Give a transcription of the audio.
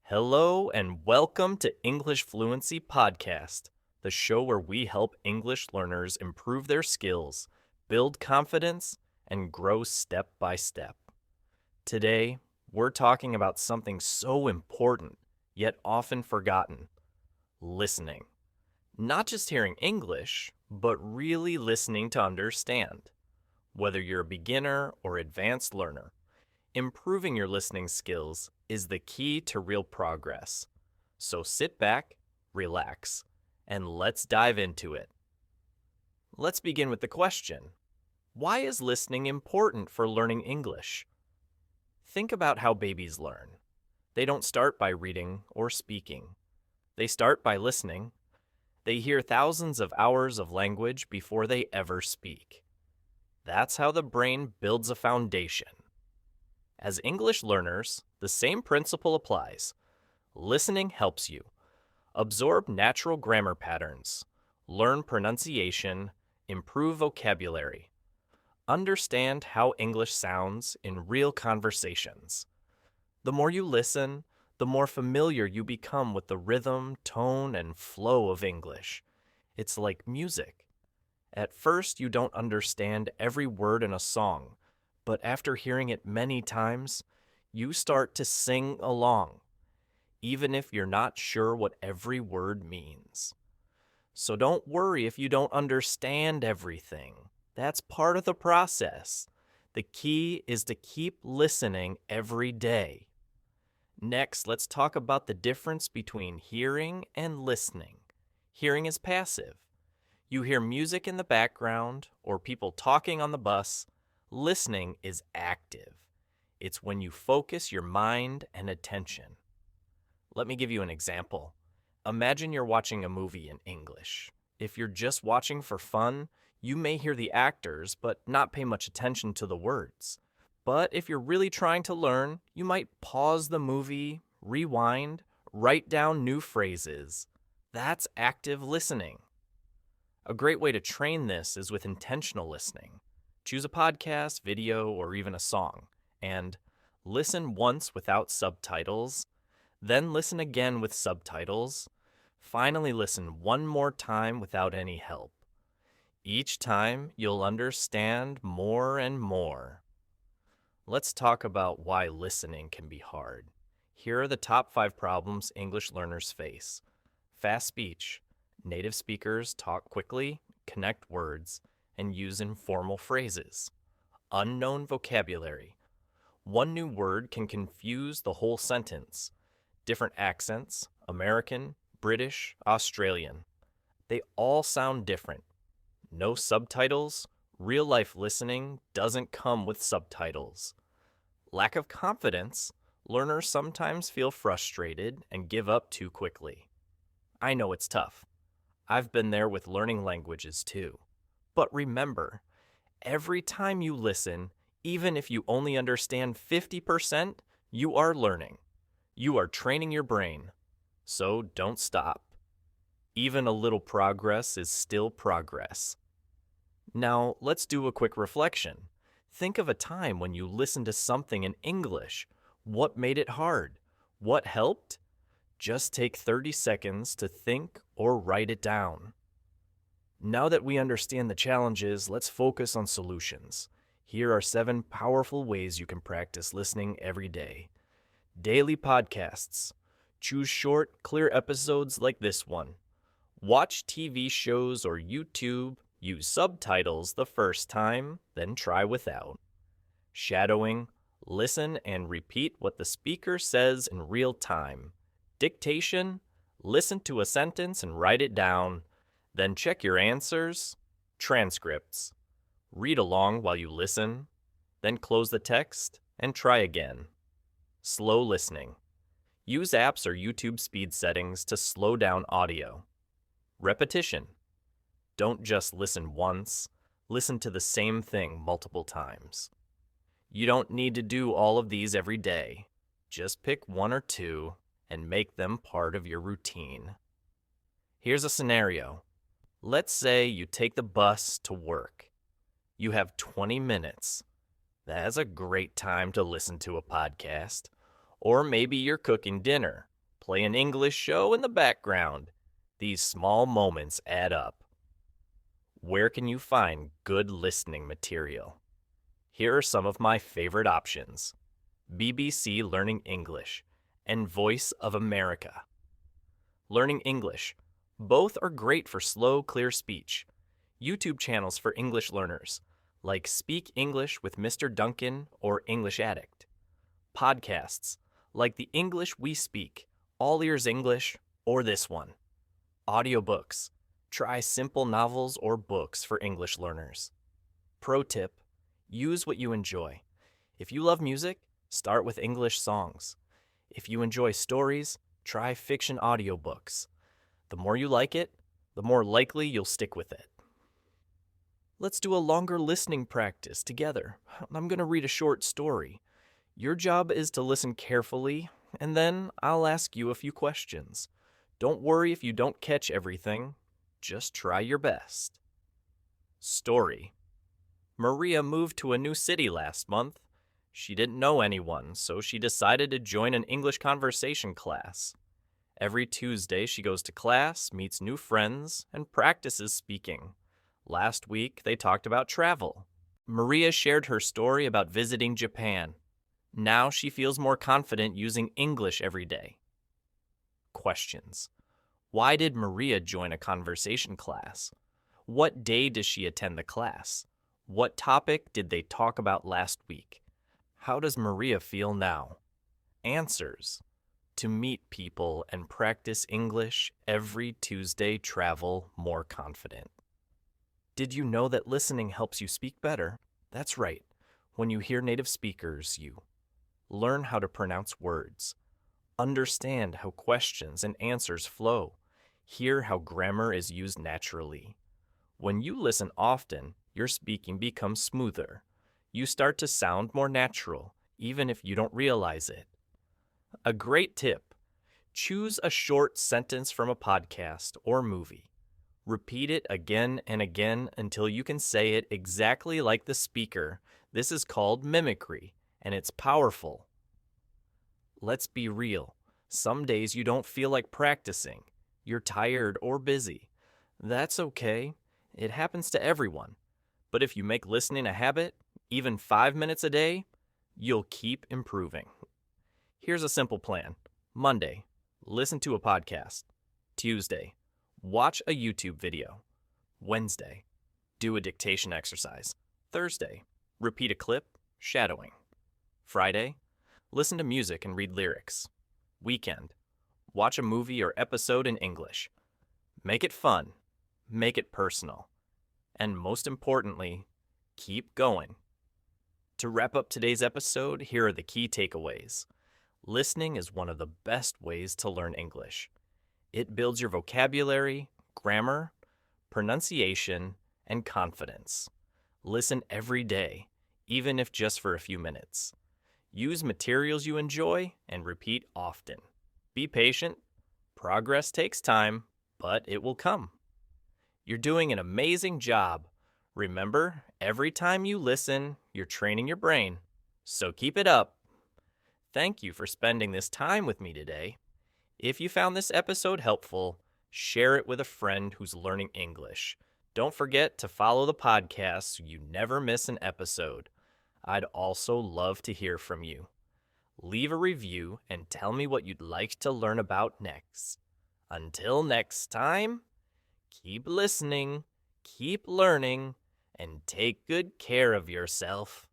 Hello and welcome to English Fluency Podcast, the show where we help English learners improve their skills, build confidence, and grow step by step. Today, we're talking about something so important, yet often forgotten: listening. Not just hearing English, but really listening to understand. Whether you're a beginner or advanced learner, improving your listening skills is the key to real progress. So sit back, relax, and let's dive into it. Let's begin with the question: why is listening important for learning English? Think about how babies learn. They don't start by reading or speaking. They start by listening. They hear thousands of hours of language before they ever speak. That's how the brain builds a foundation. As English learners, the same principle applies. Listening helps you absorb natural grammar patterns, learn pronunciation, improve vocabulary, understand how English sounds in real conversations. The more you listen, the more familiar you become with the rhythm, tone, and flow of English. It's like music. At first, you don't understand every word in a song, but after hearing it many times, you start to sing along, even if you're not sure what every word means. So don't worry if you don't understand everything. That's part of the process. The key is to keep listening every day. Next, let's talk about the difference between hearing and listening. Hearing is passive. You hear music in the background or people talking on the bus. Listening is active. It's when you focus your mind and attention. Let me give you an example. Imagine you're watching a movie in English. If you're just watching for fun, you may hear the actors but not pay much attention to the words. But if you're really trying to learn, you might pause the movie, rewind, write down new phrases. That's active listening. A great way to train this is with intentional listening. Choose a podcast, video, or even a song, and listen once without subtitles, then listen again with subtitles. Finally, listen one more time without any help. Each time, you'll understand more and more. Let's talk about why listening can be hard. Here are the top 5 problems English learners face. Fast speech. Native speakers talk quickly, connect words, and use informal phrases. Unknown vocabulary. One new word can confuse the whole sentence. Different accents: American, British, Australian. They all sound different. No subtitles. Real-life listening doesn't come with subtitles. Lack of confidence. Learners sometimes feel frustrated and give up too quickly. I know it's tough. I've been there with learning languages too. But remember, every time you listen, even if you only understand 50%, you are learning. You are training your brain. So don't stop. Even a little progress is still progress. Now, let's do a quick reflection. Think of a time when you listened to something in English. What made it hard? What helped? Just take 30 seconds to think or write it down. Now that we understand the challenges, let's focus on solutions. Here are 7 powerful ways you can practice listening every day. Daily podcasts. Choose short, clear episodes like this one. Watch TV shows or YouTube. Use subtitles the first time, then try without. Shadowing. Listen and repeat what the speaker says in real time. Dictation. Listen to a sentence and write it down. Then check your answers. Transcripts. Read along while you listen. Then close the text and try again. Slow listening. Use apps or YouTube speed settings to slow down audio. Repetition. Don't just listen once. Listen to the same thing multiple times. You don't need to do all of these every day. Just pick 1 or 2 and make them part of your routine. Here's a scenario. Let's say you take the bus to work. You have 20 minutes. That's a great time to listen to a podcast. Or maybe you're cooking dinner. Play an English show in the background. These small moments add up. Where can you find good listening material? Here are some of my favorite options: BBC Learning English and Voice of America. Learning English. Both are great for slow, clear speech. YouTube channels for English learners, like Speak English with Mr. Duncan or English Addict. Podcasts, like The English We Speak, All Ears English, or this one. Audiobooks. Try simple novels or books for English learners. Pro tip: use what you enjoy. If you love music, start with English songs. If you enjoy stories, try fiction audiobooks. The more you like it, the more likely you'll stick with it. Let's do a longer listening practice together. I'm going to read a short story. Your job is to listen carefully, and then I'll ask you a few questions. Don't worry if you don't catch everything. Just try your best. Story. Maria moved to a new city last month. She didn't know anyone, so she decided to join an English conversation class. Every Tuesday, she goes to class, meets new friends, and practices speaking. Last week, they talked about travel. Maria shared her story about visiting Japan. Now she feels more confident using English every day. Questions. Why did Maria join a conversation class? What day does she attend the class? What topic did they talk about last week? How does Maria feel now? Answers. To meet people and practice English every Tuesday, travel more confident. Did you know that listening helps you speak better? That's right. When you hear native speakers, you learn how to pronounce words, understand how questions and answers flow, hear how grammar is used naturally. When you listen often, your speaking becomes smoother. You start to sound more natural, even if you don't realize it. A great tip: choose a short sentence from a podcast or movie. Repeat it again and again until you can say it exactly like the speaker. This is called mimicry, and it's powerful. Let's be real. Some days you don't feel like practicing. You're tired or busy. That's okay. It happens to everyone. But if you make listening a habit, even 5 minutes a day, you'll keep improving. Here's a simple plan. Monday, listen to a podcast. Tuesday, watch a YouTube video. Wednesday, do a dictation exercise. Thursday, repeat a clip, shadowing. Friday, listen to music and read lyrics. Weekend, watch a movie or episode in English. Make it fun. Make it personal. And most importantly, keep going. To wrap up today's episode, here are the key takeaways. Listening is one of the best ways to learn English. It builds your vocabulary, grammar, pronunciation, and confidence. Listen every day, even if just for a few minutes. Use materials you enjoy and repeat often. Be patient. Progress takes time, but it will come. You're doing an amazing job. Remember, every time you listen, you're training your brain. So keep it up. Thank you for spending this time with me today. If you found this episode helpful, share it with a friend who's learning English. Don't forget to follow the podcast so you never miss an episode. I'd also love to hear from you. Leave a review and tell me what you'd like to learn about next. Until next time, keep listening, keep learning, and take good care of yourself.